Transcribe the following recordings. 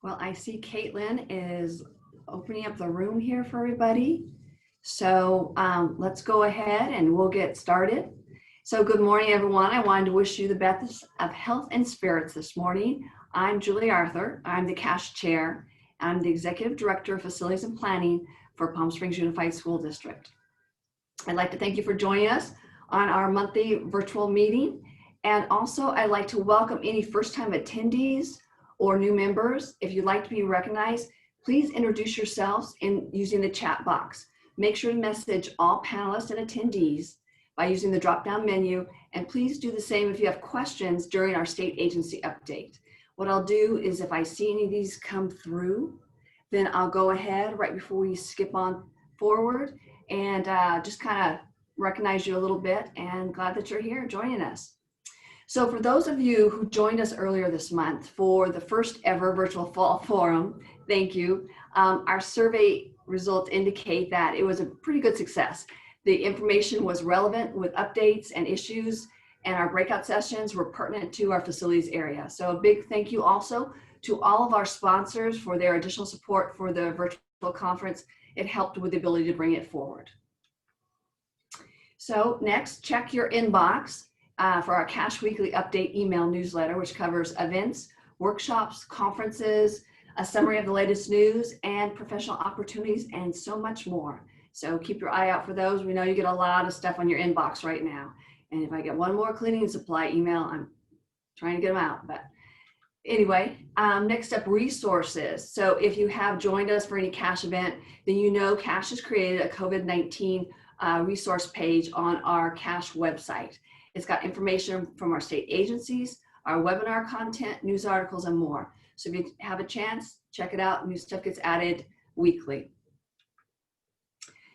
Well, I see Caitlin is opening up the room here for everybody. So let's go ahead and we'll get started. So good morning, everyone. I wanted to wish you the best of health and spirits this morning. I'm Julie Arthur. I'm the CASH chair. I'm the Executive Director of Facilities and Planning for Palm Springs Unified School District. I'd like to thank you for joining us on our monthly virtual meeting. And also I'd like to welcome any first-time attendees or new members. If you'd like to be recognized, please introduce yourselves using the chat box. Make sure to message all panelists and attendees by using the drop-down menu, and please do the same if you have questions during our state agency update. What I'll do is if I see any of these come through, then I'll go ahead right before we skip on forward and just kind of recognize you a little bit, and glad that you're here joining us. So for those of you who joined us earlier this month for the first ever virtual fall forum, thank you. Our survey results indicate that it was a pretty good success. The information was relevant with updates and issues, and our breakout sessions were pertinent to our facilities area. So a big thank you also to all of our sponsors for their additional support for the virtual conference. It helped with the ability to bring it forward. So next, check your inbox for our CASH Weekly Update email newsletter, which covers events, workshops, conferences, a summary of the latest news, and professional opportunities, and so much more. So keep your eye out for those. We know you get a lot of stuff on your inbox right now. And if I get one more cleaning supply email, I'm trying to get them out. But anyway, next up, resources. So if you have joined us for any CASH event, then you know CASH has created a COVID-19 resource page on our CASH website. It's got information from our state agencies, our webinar content, news articles, and more. So if you have a chance, check it out. New stuff gets added weekly.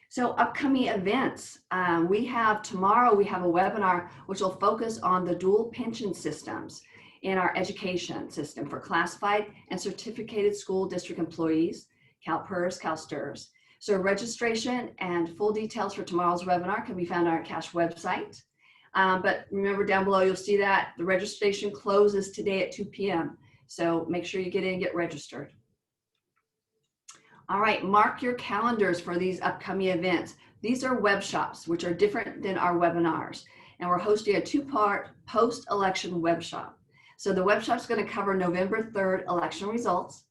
So upcoming events, tomorrow we have a webinar which will focus on the dual pension systems in our education system for classified and certificated school district employees, CalPERS, CalSTRS. So registration and full details for tomorrow's webinar can be found on our CASH website. But remember, down below you'll see that the registration closes today at 2 p.m. So make sure you get in and get registered. All right, mark your calendars for these upcoming events. These are Webshops, which are different than our webinars. And we're hosting a two-part post-election Webshop. So the Webshop is going to cover November 3rd election results,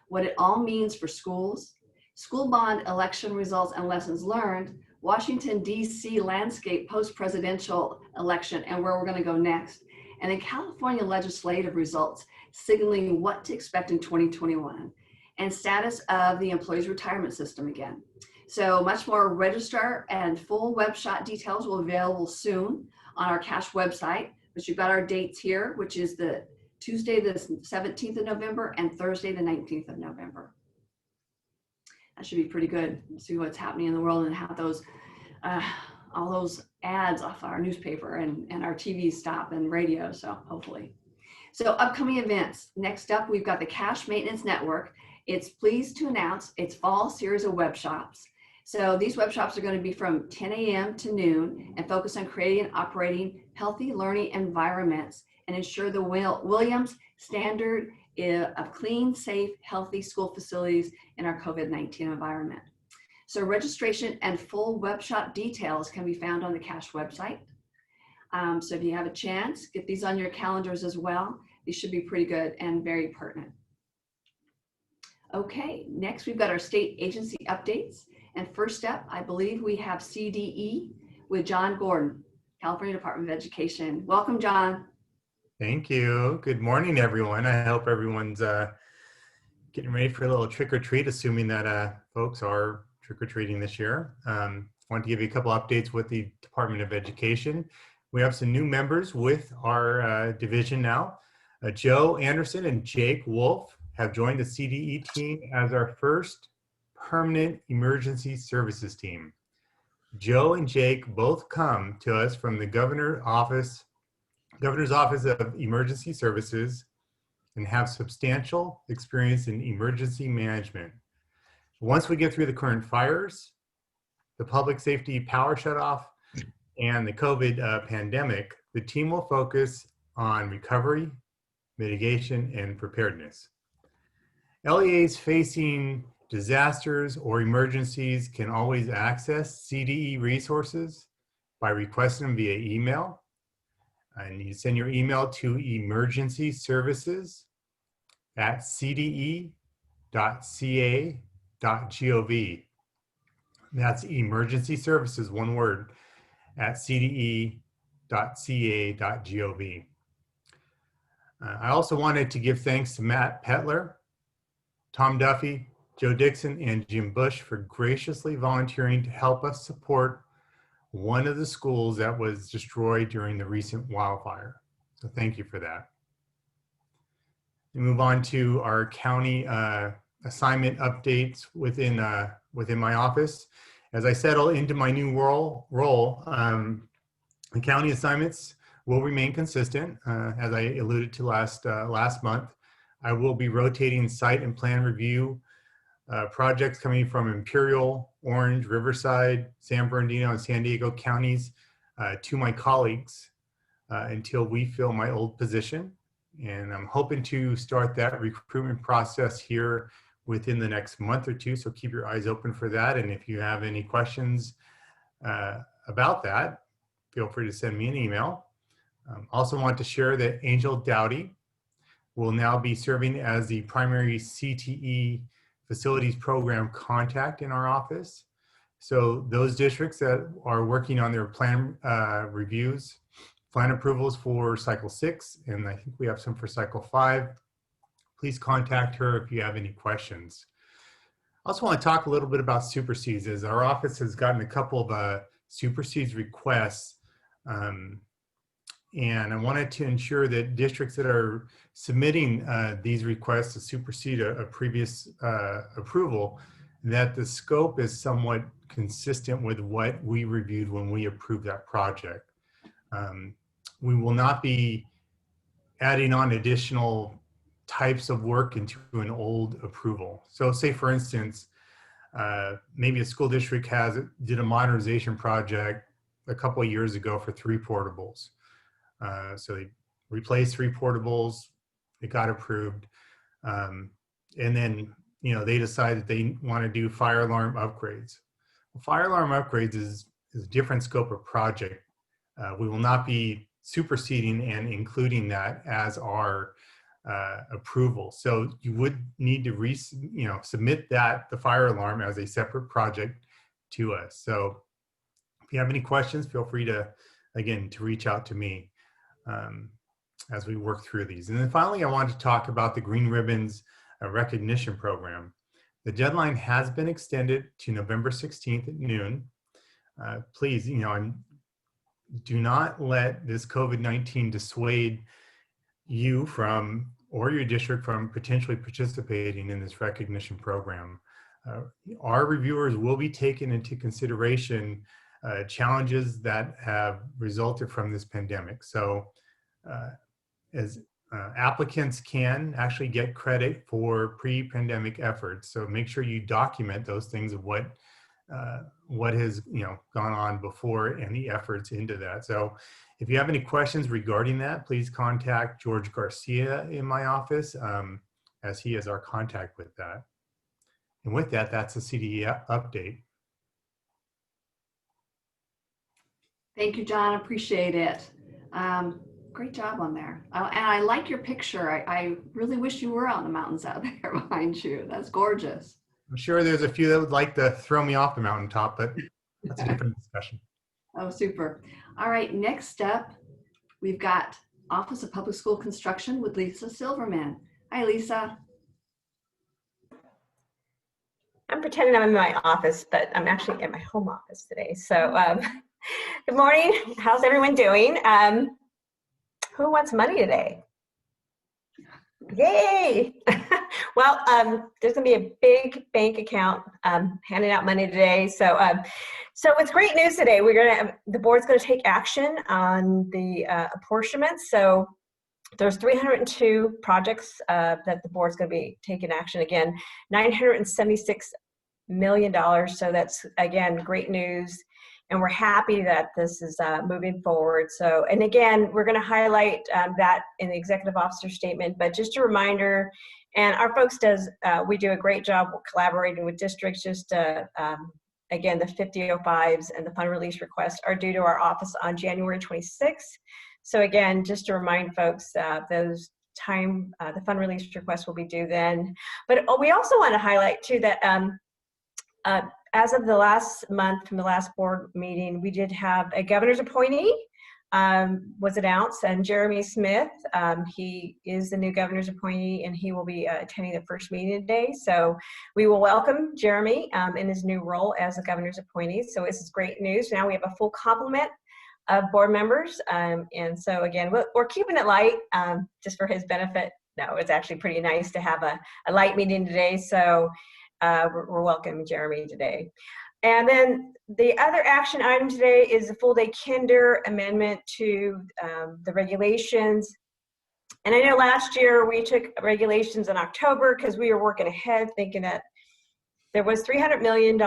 what it all means for schools, school bond election results and lessons learned, Washington, D.C. landscape post-presidential election and where we're going to go next, and then California legislative results signaling what to expect in 2021, and status of the employees retirement system again. So much more. Register and full Webshop details will be available soon on our CASH website, but you've got our dates here, which is the Tuesday the 17th of November and Thursday the 19th of November. That should be pretty good. See what's happening in the world and how those, all those ads off our newspaper and our TV stop and radio, so hopefully. So upcoming events. Next up, we've got the CASH Maintenance Network. It's pleased to announce its fall series of Webshops. So these Webshops are going to be from 10 a.m. to noon and focus on creating and operating healthy learning environments and ensure the Williams standard of clean, safe, healthy school facilities in our COVID-19 environment. So registration and full Webshop details can be found on the CASH website. So if you have a chance, get these on your calendars as well. These should be pretty good and very pertinent. Okay, next we've got our state agency updates. And first up, I believe we have CDE with John Gordon, California Department of Education. Welcome, John. Thank you. Good morning, everyone. I hope everyone's getting ready for a little trick or treat, assuming that folks are trick or treating this year. I want to give you a couple updates with the Department of Education. We have some new members with our division now. Joe Anderson and Jake Wolf have joined the CDE team as our first permanent emergency services team. Joe and Jake both come to us from the Governor's Office of Emergency Services and have substantial experience in emergency management. Once we get through the current fires, the public safety power shutoff, and the COVID pandemic, the team will focus on recovery, mitigation, and preparedness. LEAs facing disasters or emergencies can always access CDE resources by requesting them via email. And you send your email to emergencyservices@cde.ca.gov. That's emergency services, one word, at cde.ca.gov. I also wanted to give thanks to Matt Petler, Tom Duffy, Joe Dixon, and Jim Bush for graciously volunteering to help us support one of the schools that was destroyed during the recent wildfire. So thank you for that. We move on to our county assignment updates within my office. As I settle into my new role, the county assignments will remain consistent. As I alluded to last month, I will be rotating site and plan review projects coming from Imperial, Orange, Riverside, San Bernardino, and San Diego counties to my colleagues until we fill my old position. And I'm hoping to start that recruitment process here within the next month or two. So keep your eyes open for that. And if you have any questions about that, feel free to send me an email. Also want to share that Angel Dowdy will now be serving as the primary CTE facilities program contact in our office. So those districts that are working on their plan reviews, plan approvals for cycle 6, and I think we have some for cycle 5, please contact her if you have any questions. I also want to talk a little bit about supersedes, as our office has gotten a couple of supersedes requests. And I wanted to ensure that districts that are submitting these requests to supersede a previous approval, that the scope is somewhat consistent with what we reviewed when we approved that project. We will not be adding on additional types of work into an old approval. So say for instance, maybe a school district did a modernization project a couple of years ago for 3 portables. So they replaced 3 portables, it got approved. And then, they decided they want to do fire alarm upgrades. Well, fire alarm upgrades is a different scope of project. We will not be superseding and including that as our approval. So you would need to submit the fire alarm as a separate project to us. So if you have any questions, feel free to reach out to me as we work through these. And then finally, I wanted to talk about the Green Ribbons recognition program. The deadline has been extended to November 16th at noon. Please, do not let this COVID-19 dissuade you from, or your district from, potentially participating in this recognition program. Our reviewers will be taking into consideration challenges that have resulted from this pandemic. So as applicants can actually get credit for pre-pandemic efforts. So make sure you document those things of what has gone on before and the efforts into that. So if you have any questions regarding that, please contact George Garcia in my office, as he is our contact with that. And with that, that's the CDE update. Thank you, John. Appreciate it. Great job on there. And I like your picture. I really wish you were out in the mountains out there behind you. That's gorgeous. I'm sure there's a few that would like to throw me off the mountaintop, but that's a different discussion. Oh, super. All right, next up, we've got Office of Public School Construction with Lisa Silverman. Hi, Lisa. I'm pretending I'm in my office, but I'm actually at my home office today. So good morning. How's everyone doing? Who wants money today? Yay! Well, there's going to be a big bank account handing out money today. So it's great news today. The board's going to take action on the apportionment. So there's 302 projects that the board's going to be taking action. Again, $976 million. So that's, again, great news. And we're happy that this is moving forward. So, and again, we're going to highlight that in the executive officer statement, but just a reminder, and our folks we do a great job collaborating with districts. Just again, the 5005s and the fund release requests are due to our office on January 26th. So again, just to remind folks, the fund release requests will be due then. But we also want to highlight too that as of the last month from the last board meeting, we did have a governor's appointee was announced, and Jeremy Smith, he is the new governor's appointee, and he will be attending the first meeting today. So we will welcome Jeremy in his new role as the governor's appointee. So this is great news. Now we have a full complement of board members. And so again, we're keeping it light just for his benefit. No, it's actually pretty nice to have a light meeting today. So we're welcoming Jeremy today. And then the other action item today is the full day kinder amendment to the regulations. And I know last year we took regulations in October because we were working ahead thinking that there was $300 million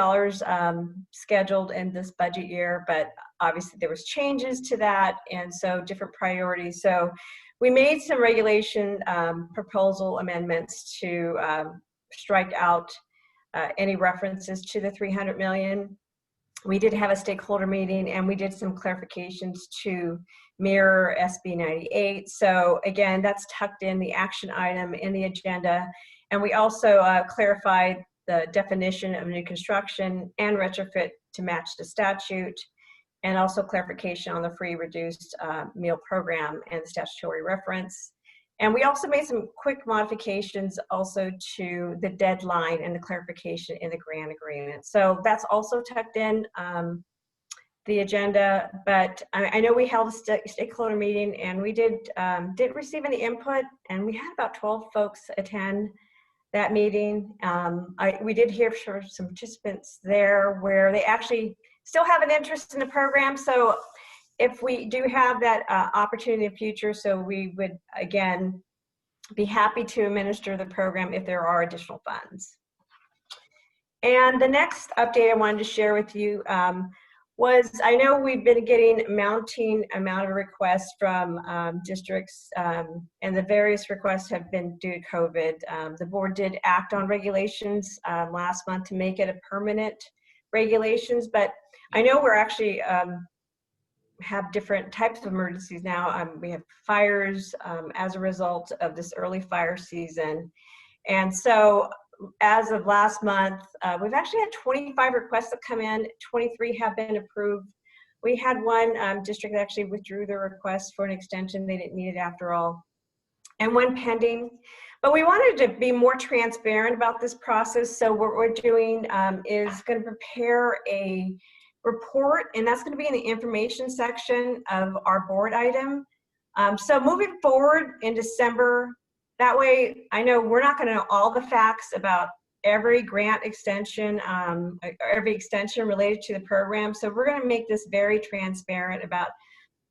scheduled in this budget year, but obviously there was changes to that, and so different priorities. So we made some regulation proposal amendments to strike out any references to the 300 million. We did have a stakeholder meeting, and we did some clarifications to mirror SB 98. So again, that's tucked in the action item in the agenda. And we also clarified the definition of new construction and retrofit to match the statute, and also clarification on the free reduced meal program and the statutory reference. And we also made some quick modifications also to the deadline and the clarification in the grant agreement. So that's also tucked in the agenda, but I know we held a stakeholder meeting, and we didn't receive any input, and we had about 12 folks attend that meeting. We did hear from some participants there where they actually still have an interest in the program. So if we do have that opportunity in the future, so we would, again, be happy to administer the program if there are additional funds. And the next update I wanted to share with you was, I know we've been getting mounting amount of requests from districts, and the various requests have been due to COVID. The board did act on regulations last month to make it a permanent regulations, but I know we're actually have different types of emergencies now. We have fires as a result of this early fire season. And so as of last month, we've actually had 25 requests that come in, 23 have been approved. We had one district that actually withdrew their request for an extension. They didn't need it after all. And one pending. But we wanted to be more transparent about this process. So what we're doing is going to prepare a report, and that's going to be in the information section of our board item. So moving forward in December, that way I know we're not going to know all the facts about every grant extension, every extension related to the program. So we're going to make this very transparent about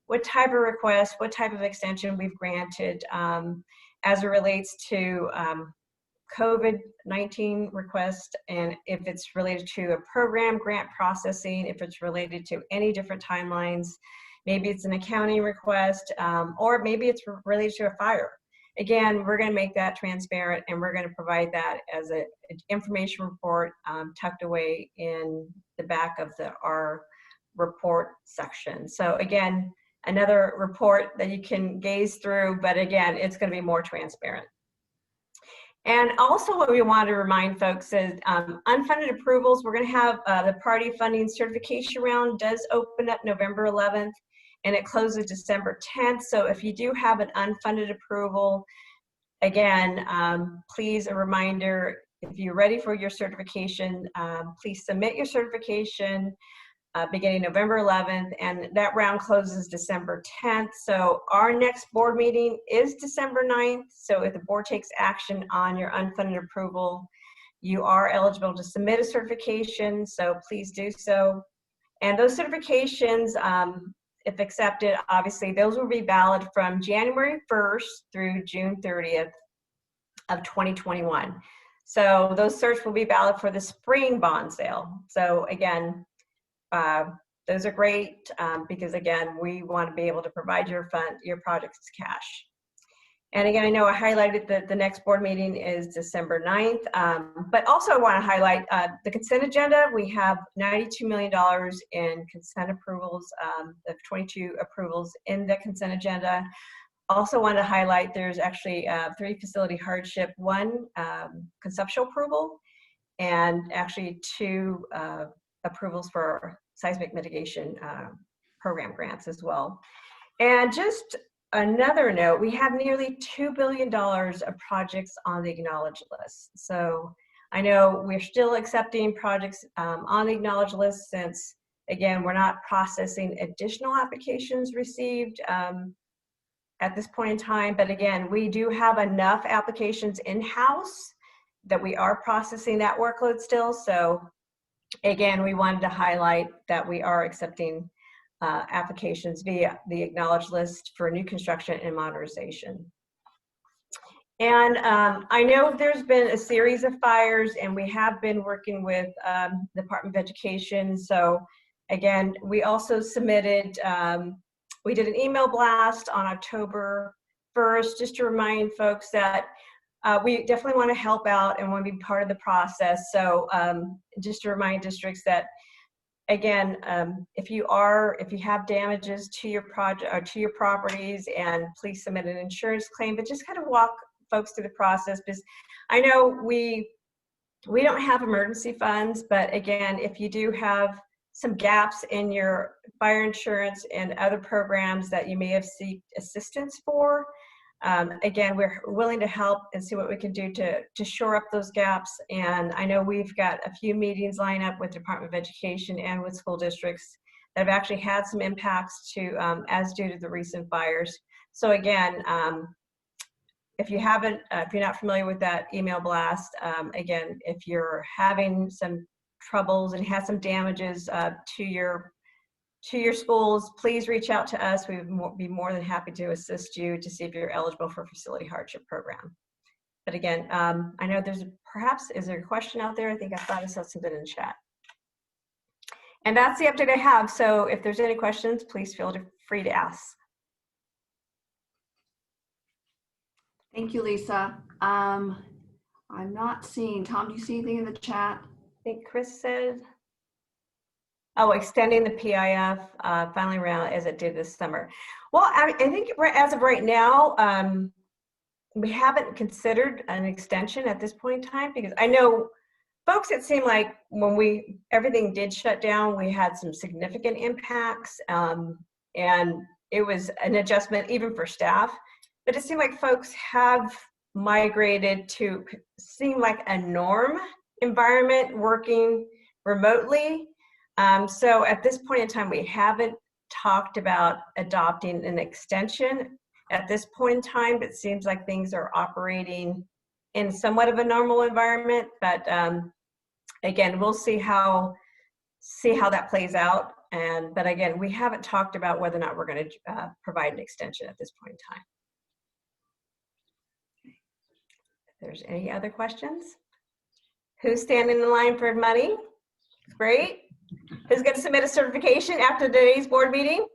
what type of request, what type of extension we've granted as it relates to COVID-19 request, and if it's related to a program grant processing, if it's related to any different timelines, maybe it's an accounting request, or maybe it's related to a fire. Again, we're going to make that transparent, and we're going to provide that as an information report tucked away in the back of our report section. So again, another report that you can gaze through, but again, it's going to be more transparent. And also what we want to remind folks is unfunded approvals. We're going to have the priority funding certification round does open up November 11th, and it closes December 10th. So if you do have an unfunded approval, again, please, a reminder, if you're ready for your certification, please submit your certification beginning November 11th, and that round closes December 10th. So our next board meeting is December 9th. So if the board takes action on your unfunded approval, you are eligible to submit a certification, so please do so. And those certifications, if accepted, obviously those will be valid from January 1st through June 30th of 2021. So those certs will be valid for the spring bond sale. So again, those are great because again, we want to be able to provide your projects as cash. And again, I know I highlighted that the next board meeting is December 9th, but also I want to highlight the consent agenda. We have $92 million in consent approvals, of 22 approvals in the consent agenda. Also want to highlight there's actually 3 facility hardship, 1 conceptual approval, and actually 2 approvals for seismic mitigation program grants as well. And just another note, we have nearly $2 billion of projects on the acknowledged list. So I know we're still accepting projects on the acknowledged list since, again, we're not processing additional applications received at this point in time. But again, we do have enough applications in-house that we are processing that workload still. So again, we wanted to highlight that we are accepting applications via the acknowledged list for new construction and modernization. And I know there's been a series of fires, and we have been working with the Department of Education. So again, we also submitted, we did an email blast on October 1st, just to remind folks that we definitely want to help out and want to be part of the process. So just to remind districts that, again, if you have damages to your project or to your properties, and please submit an insurance claim, but just kind of walk folks through the process, because I know we don't have emergency funds, but again, if you do have some gaps in your fire insurance and other programs that you may have sought assistance for, again, we're willing to help and see what we can do to shore up those gaps. And I know we've got a few meetings lined up with Department of Education and with school districts that have actually had some impacts to, as due to the recent fires. So again, if you're not familiar with that email blast, again, if you're having some troubles and have some damages to your schools, please reach out to us. We would be more than happy to assist you to see if you're eligible for a facility hardship program. But again, I know is there a question out there? I think I thought I saw something in the chat. And that's the update I have. So if there's any questions, please feel free to ask. Thank you, Lisa. I'm not seeing, Tom, do you see anything in the chat? I think Chris said, oh, extending the PIF finally around as it did this summer. Well, I think as of right now, we haven't considered an extension at this point in time, because I know folks, it seemed like when everything did shut down, we had some significant impacts, and it was an adjustment even for staff. But it seemed like folks have migrated to seem like a norm environment working remotely. So at this point in time, we haven't talked about adopting an extension at this point in time. But it seems like things are operating in somewhat of a normal environment. But again, we'll see how that plays out. But again, we haven't talked about whether or not we're going to provide an extension at this point in time. If there's any other questions? Who's standing in line for money? Great. Who's going to submit a certification after today's board meeting?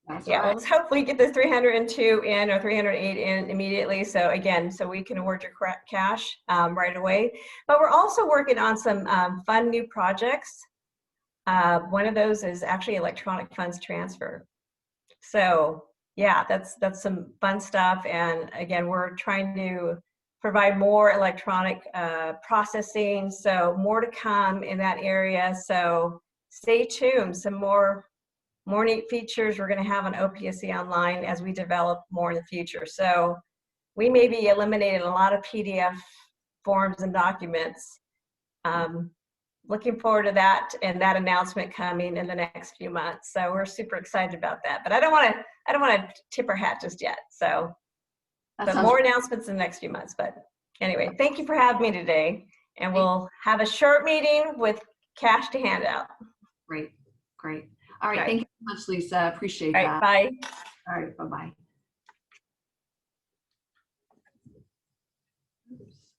That's Yeah, right. let's hopefully get the 302 in or 308 in immediately. So again, so we can award your cash right away. But we're also working on some fun new projects. One of those is actually electronic funds transfer. So yeah, that's some fun stuff. And again, we're trying to provide more electronic processing. So more to come in that area. So stay tuned. Some more neat features we're going to have on OPSC Online as we develop more in the future. So we may be eliminating a lot of PDF forms and documents. Looking forward to that and that announcement coming in the next few months. So we're super excited about that. But I don't want to tip our hat just yet. So, but more announcements in the next few months. But anyway, thank you for having me today. And we'll have a short meeting with cash to hand out. Great, great. All right, thank you so much, Lisa. Appreciate that. Bye. All right, bye-bye.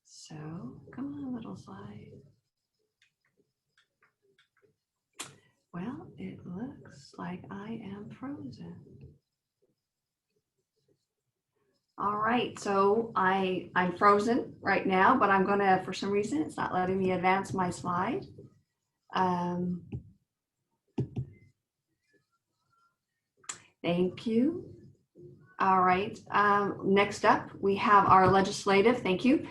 So, come on, little slide. Well, like I am frozen. All right, so I'm frozen right now, but I'm gonna, for some reason, it's not letting me advance my slide. Thank you. All right, next up, we have our legislative, thank you.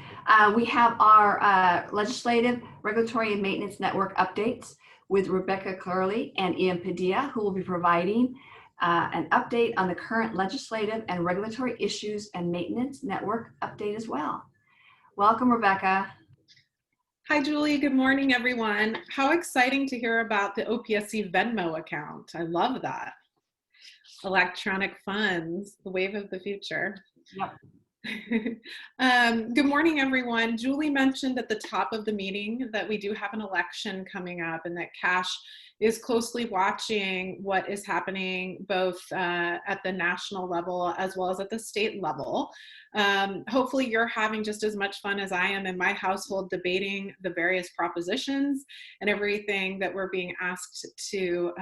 We have our legislative regulatory and maintenance network updates with Rebecca Curley and Ian Padilla, who will be providing an update on the current legislative and regulatory issues and maintenance network update as well. Welcome, Rebecca. Hi, Julie. Good morning, everyone. How exciting to hear about the OPSC Venmo account. I love that. Electronic funds, the wave of the future. Yep. Good morning, everyone. Julie mentioned at the top of the meeting that we do have an election coming up and that Cash is closely watching what is happening both at the national level as well as at the state level. Hopefully you're having just as much fun as I am in my household debating the various propositions and everything that we're being asked to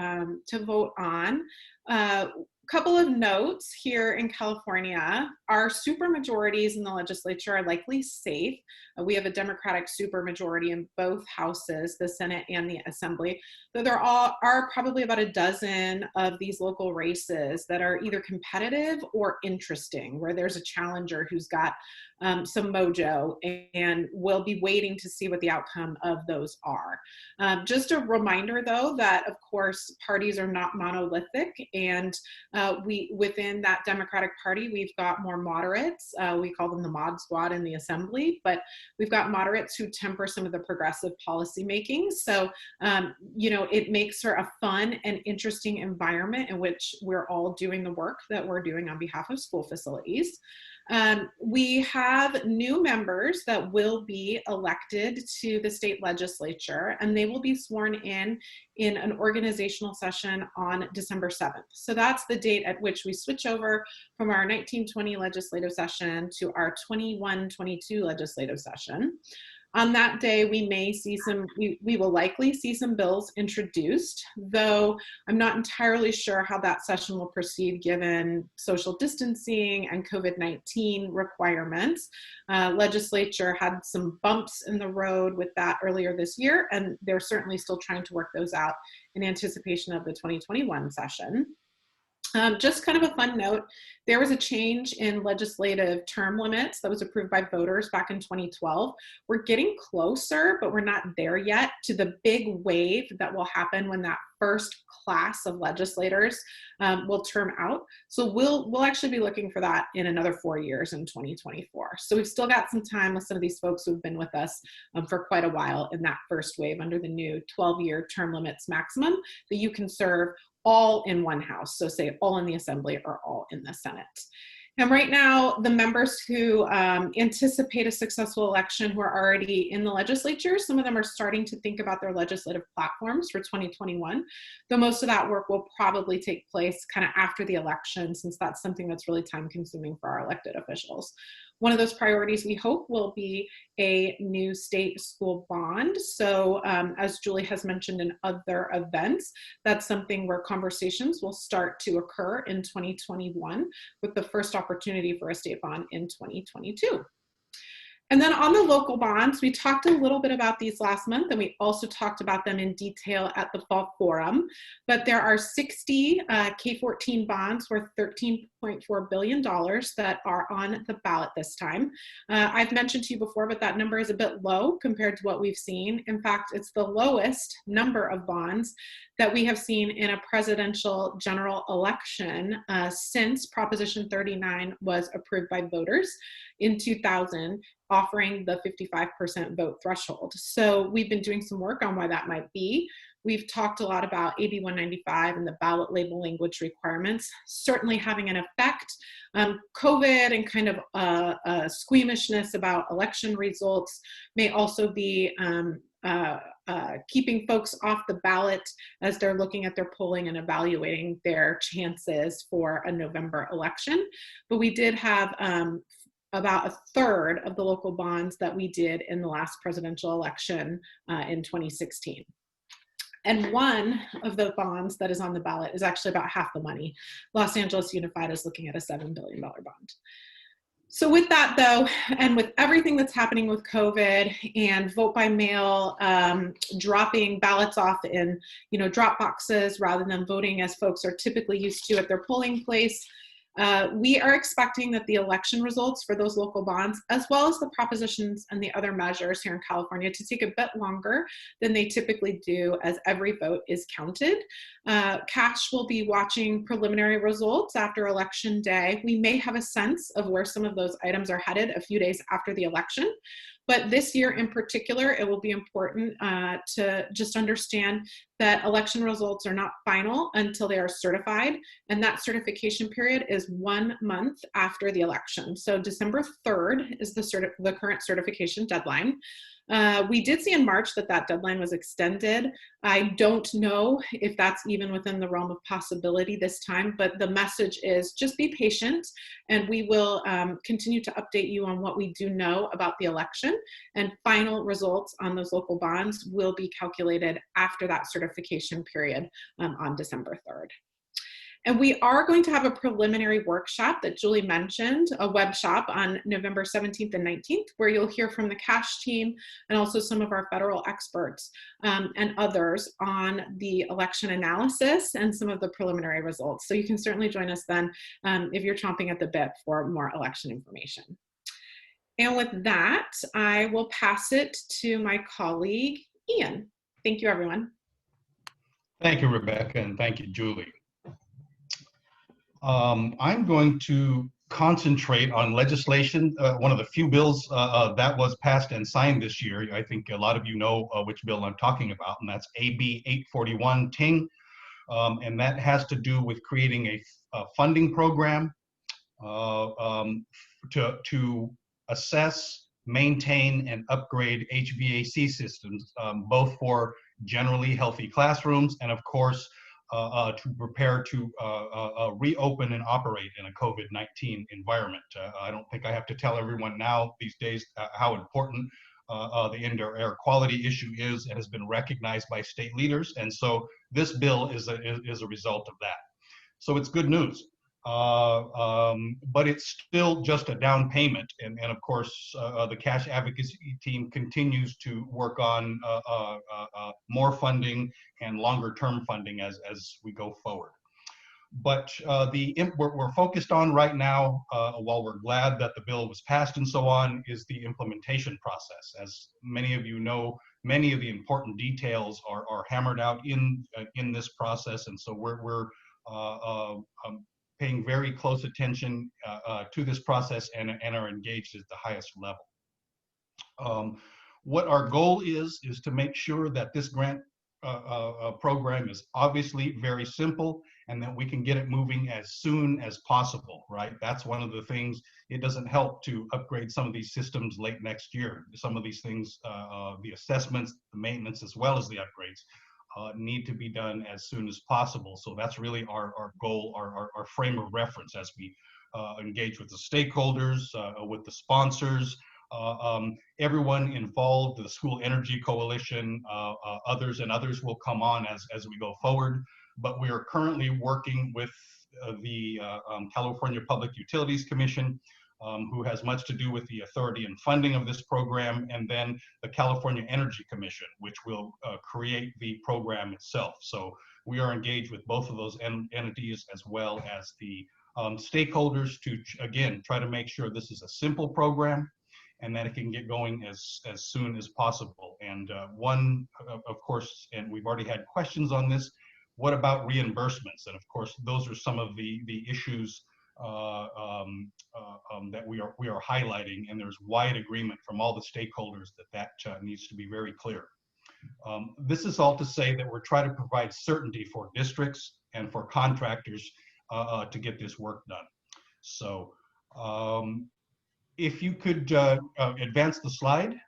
vote on. Couple of notes here in California. Our supermajorities in the legislature are likely safe. We have a Democratic supermajority in both houses, the Senate and the Assembly. So there are probably about a dozen of these local races that are either competitive or interesting, where there's a challenger who's got some mojo, and we'll be waiting to see what the outcome of those are. Just a reminder, though, that of course parties are not monolithic, and within that Democratic Party, we've got more moderates. We call them the Mod Squad in the Assembly, but we've got moderates who temper some of the progressive policy making. So, you know, it makes for a fun and interesting environment in which we're all doing the work that we're doing on behalf of school facilities. We have new members that will be elected to the state legislature, and they will be sworn in an organizational session on December 7th. So that's the date at which we switch over from our 1920 legislative session to our 21-22 legislative session. On that day, we may see we will likely see some bills introduced, though I'm not entirely sure how that session will proceed given social distancing and COVID-19 requirements. Legislature had some bumps in the road with that earlier this year, and they're certainly still trying to work those out in anticipation of the 2021 session. Just kind of a fun note, there was a change in legislative term limits that was approved by voters back in 2012. We're getting closer, but we're not there yet to the big wave that will happen when that first class of legislators will term out. So we'll actually be looking for that in another 4 years in 2024. So we've still got some time with some of these folks who've been with us for quite a while in that first wave under the new 12-year term limits maximum that you can serve all in one house. So say all in the Assembly or all in the Senate. And right now, the members who anticipate a successful election who are already in the legislature, some of them are starting to think about their legislative platforms for 2021, though most of that work will probably take place kind of after the election, since that's something that's really time consuming for our elected officials. One of those priorities we hope will be a new state school bond. So as Julie has mentioned in other events, that's something where conversations will start to occur in 2021 with the first opportunity for a state bond in 2022. And then on the local bonds, we talked a little bit about these last month, and we also talked about them in detail at the fall forum. But there are 60 K-14 bonds worth $13.4 billion that are on the ballot this time. I've mentioned to you before, but that number is a bit low compared to what we've seen. In fact, it's the lowest number of bonds that we have seen in a presidential general election since Proposition 39 was approved by voters in 2000, offering the 55% vote threshold. So we've been doing some work on why that might be. We've talked a lot about AB 195 and the ballot label language requirements certainly having an effect. COVID and kind of squeamishness about election results may also be keeping folks off the ballot as they're looking at their polling and evaluating their chances for a November election. But we did have about a third of the local bonds that we did in the last presidential election in 2016. And one of the bonds that is on the ballot is actually about half the money. Los Angeles Unified is looking at a $7 billion bond. So with that though, and with everything that's happening with COVID and vote by mail, dropping ballots off in, drop boxes rather than voting as folks are typically used to at their polling place, we are expecting that the election results for those local bonds, as well as the propositions and the other measures here in California, to take a bit longer than they typically do, as every vote is counted. Cash will be watching preliminary results after Election Day. We may have a sense of where some of those items are headed a few days after the election. But this year in particular, it will be important to just understand that election results are not final until they are certified. And that certification period is 1 month after the election. So December 3rd is the current certification deadline. We did see in March that deadline was extended. I don't know if that's even within the realm of possibility this time, but the message is just be patient, and we will continue to update you on what we do know about the election, and final results on those local bonds will be calculated after that certification period on December 3rd. And we are going to have a preliminary workshop that Julie mentioned, a web shop on November 17th and 19th, where you'll hear from the cash team and also some of our federal experts and others on the election analysis and some of the preliminary results. So you can certainly join us then if you're chomping at the bit for more election information. And with that, I will pass it to my colleague, Ian. Thank you, everyone. Thank you, Rebecca, and thank you, Julie. I'm going to concentrate on legislation, one of the few bills that was passed and signed this year. I think a lot of you know which bill I'm talking about, and that's AB 841 Ting, and that has to do with creating a funding program to assess, maintain, and upgrade HVAC systems, both for generally healthy classrooms and, of course, to prepare to reopen and operate in a COVID-19 environment. I don't think I have to tell everyone now these days how important the indoor air quality issue is, and has been recognized by state leaders. And so this bill is a result of that. So it's good news. But it's still just a down payment. And of course, the cash advocacy team continues to work on more funding and longer term funding as we go forward. But we're focused on right now, while we're glad that the bill was passed and so on, is the implementation process. As many of you know, many of the important details are hammered out in this process. And so we're paying very close attention to this process and are engaged at the highest level. What our goal is to make sure that this grant program is obviously very simple and that we can get it moving as soon as possible, right? That's one of the things. It doesn't help to upgrade some of these systems late next year. Some of these things, the assessments, the maintenance, as well as the upgrades, need to be done as soon as possible. So that's really our goal, our frame of reference as we engage with the stakeholders, with the sponsors, everyone involved, the School Energy Coalition, others will come on as we go forward. But we are currently working with the California Public Utilities Commission, who has much to do with the authority and funding of this program, and then the California Energy Commission, which will create the program itself. So we are engaged with both of those entities, as well as the stakeholders, to, again, try to make sure this is a simple program and that it can get going as soon as possible. And one, of course, and we've already had questions on this, what about reimbursements? And of course, those are some of the issues that we are highlighting, and there's wide agreement from all the stakeholders that needs to be very clear. This is all to say that we're trying to provide certainty for districts and for contractors to get this work done. So if you could advance the slide.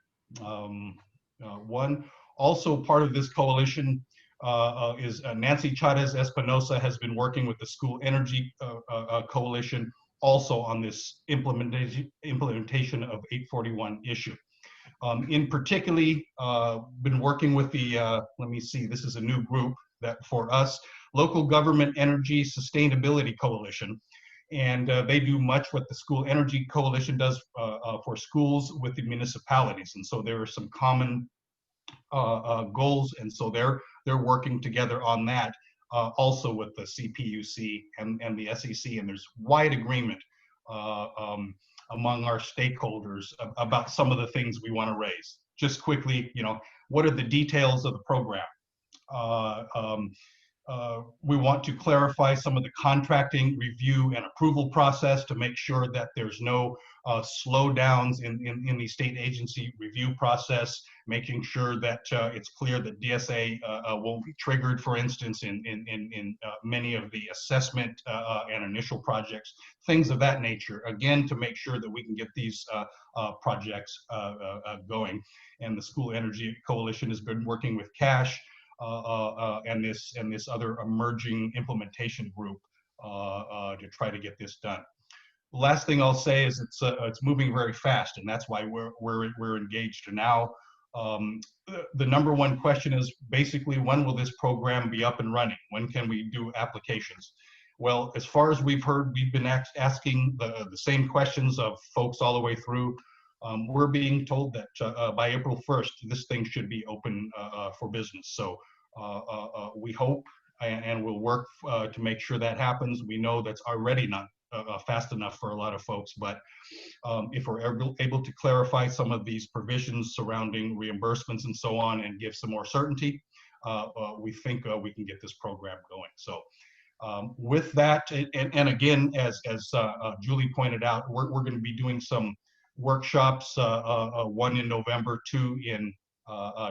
One, also part of this coalition is Nancy Chavez Espinosa has been working with the School Energy Coalition also on this implementation of 841 issue. In particularly, been working with the, let me see, this is a new group that for us, Local Government Energy Sustainability Coalition. And they do much what the School Energy Coalition does for schools with the municipalities. And so there are some common goals, and so they're working together on that, also with the CPUC and the SEC, and there's wide agreement among our stakeholders about some of the things we want to raise. Just quickly, what are the details of the program? We want to clarify some of the contracting review and approval process to make sure that there's no slowdowns in the state agency review process, making sure that it's clear that DSA won't be triggered, for instance, in many of the assessment and initial projects, things of that nature, again, to make sure that we can get these projects going. And the School Energy Coalition has been working with CASH and this other emerging implementation group to try to get this done. The last thing I'll say is it's moving very fast, and that's why we're engaged now. The number one question is basically, when will this program be up and running? When can we do applications? Well, as far as we've heard, we've been asking the same questions of folks all the way through. We're being told that by April 1st, this thing should be open for business. So we hope and we'll work to make sure that happens. We know that's already not fast enough for a lot of folks, but if we're able to clarify some of these provisions surrounding reimbursements and so on and give some more certainty, we think we can get this program going. So with that, and again, as Julie pointed out, we're going to be doing some workshops, one in November, 2 in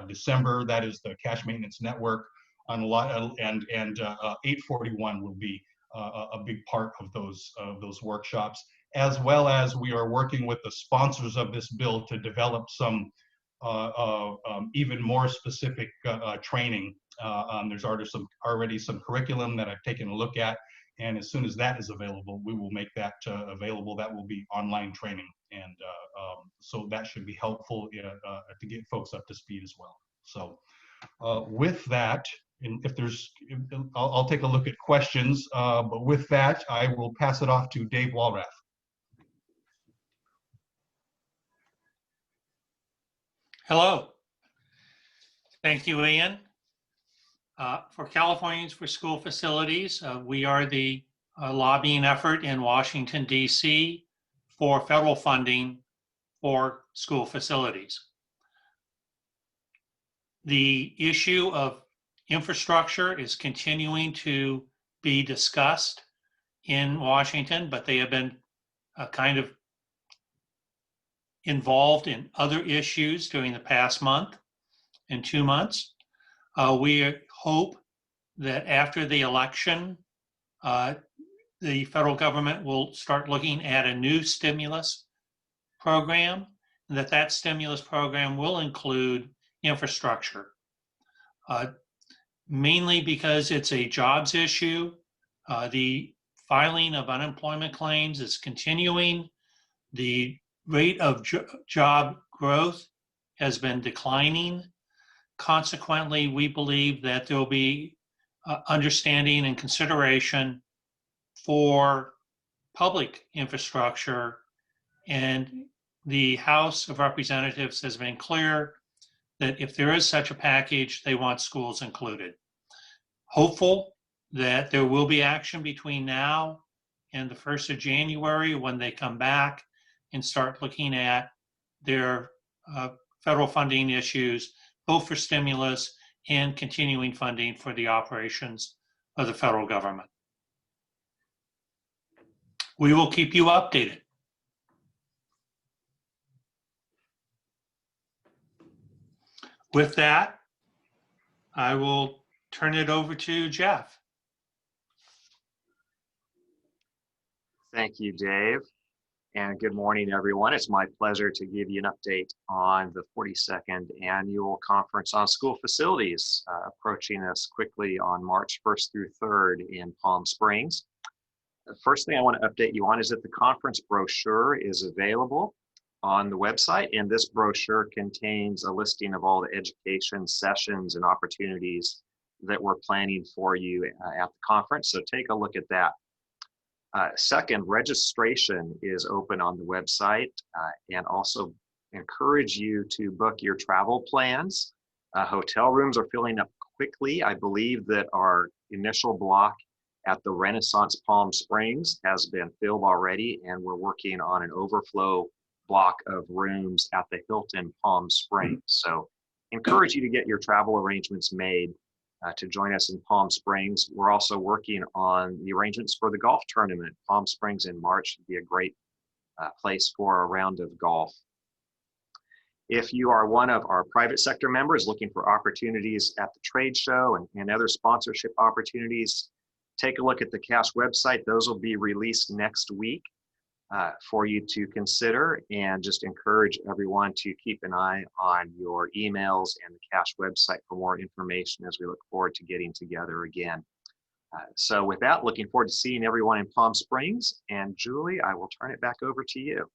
December. That is the Cash Maintenance Network on a lot, and 841 will be a big part of those workshops, as well as we are working with the sponsors of this bill to develop some even more specific training. There's already some curriculum that I've taken a look at, and as soon as that is available, we will make that available. That will be online training, and so that should be helpful to get folks up to speed as well. So with that, and I'll take a look at questions, but with that, I will pass it off to Dave Walrath. Hello. Thank you, Ian. For Californians for School Facilities, we are the lobbying effort in Washington, D.C. for federal funding for school facilities. The issue of infrastructure is continuing to be discussed in Washington, but they have been kind of involved in other issues during the past month and 2 months. We hope that after the election, the federal government will start looking at a new stimulus program, and that stimulus program will include infrastructure. Mainly because it's a jobs issue. The filing of unemployment claims is continuing. The rate of job growth has been declining. Consequently, we believe that there will be understanding and consideration for public infrastructure, and the House of Representatives has been clear that if there is such a package, they want schools included. Hopeful that there will be action between now and the 1st of January when they come back and start looking at their federal funding issues, both for stimulus and continuing funding for the operations of the federal government. We will keep you updated. With that, I will turn it over to Jeff. Thank you, Dave. And good morning, everyone. It's my pleasure to give you an update on the 42nd Annual Conference on School Facilities, approaching us quickly on March 1st through 3rd in Palm Springs. The first thing I want to update you on is that the conference brochure is available. on the website, and this brochure contains a listing of all the education sessions and opportunities that we're planning for you at the conference. So take a look at that. Second, registration is open on the website, and also encourage you to book your travel plans. Hotel rooms are filling up quickly. I believe that our initial block at the Renaissance Palm Springs has been filled already, and we're working on an overflow block of rooms at the Hilton Palm Springs. So encourage you to get your travel arrangements made to join us in Palm Springs. We're also working on the arrangements for the golf tournament. Palm Springs in March would be a great place for a round of golf. If you are one of our private sector members looking for opportunities at the trade show and other sponsorship opportunities, take a look at the CASH website. Those will be released next week for you to consider, and just encourage everyone to keep an eye on your emails and the CASH website for more information as we look forward to getting together again. So with that, looking forward to seeing everyone in Palm Springs. And Julie, I will turn it back over to you.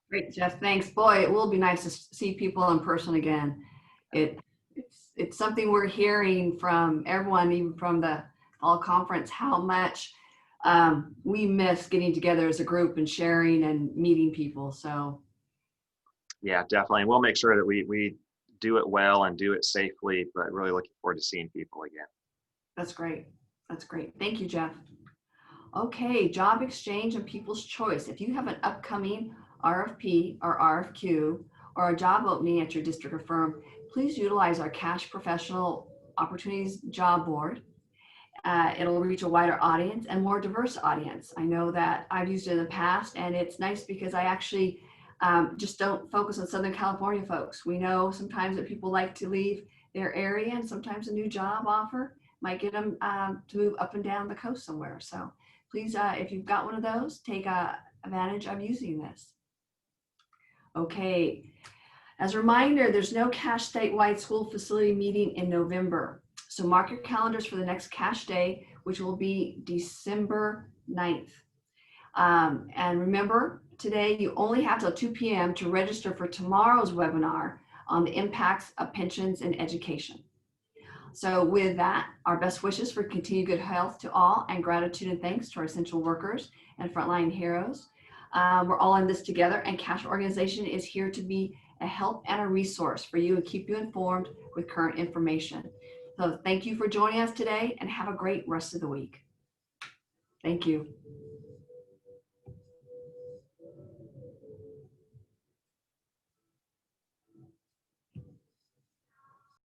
Great, Jeff. Thanks. Boy, it will be nice to see people in person again. It's something we're hearing from everyone, even from the fall conference, how much we miss getting together as a group and sharing and meeting people. So yeah, definitely. And we'll make sure that we do it well and do it safely, but really looking forward to seeing people again. that's great. That's great. Thank you, Jeff. Okay, job exchange and people's choice. If you have an upcoming RFP or RFQ or a job opening at your district or firm, please utilize our CASH Professional Opportunities job board. It'll reach a wider audience and more diverse audience. I know that I've used it in the past, and it's nice because I actually just don't focus on Southern California folks. We know sometimes that people like to leave their area, and sometimes a new job offer might get them to move up and down the coast somewhere. So please, if you've got one of those, take advantage of using this. Okay, as a reminder, there's no CASH statewide school facility meeting in November. So mark your calendars for the next CASH day, which will be December 9th. And remember, today you only have till 2 p.m. to register for tomorrow's webinar on the impacts of pensions in education. So with that, our best wishes for continued good health to all, and gratitude and thanks to our essential workers and frontline heroes. We're all in this together, and CASH organization is here to be a help and a resource for you and keep you informed with current information. So thank you for joining us today, and have a great rest of the week. Thank you.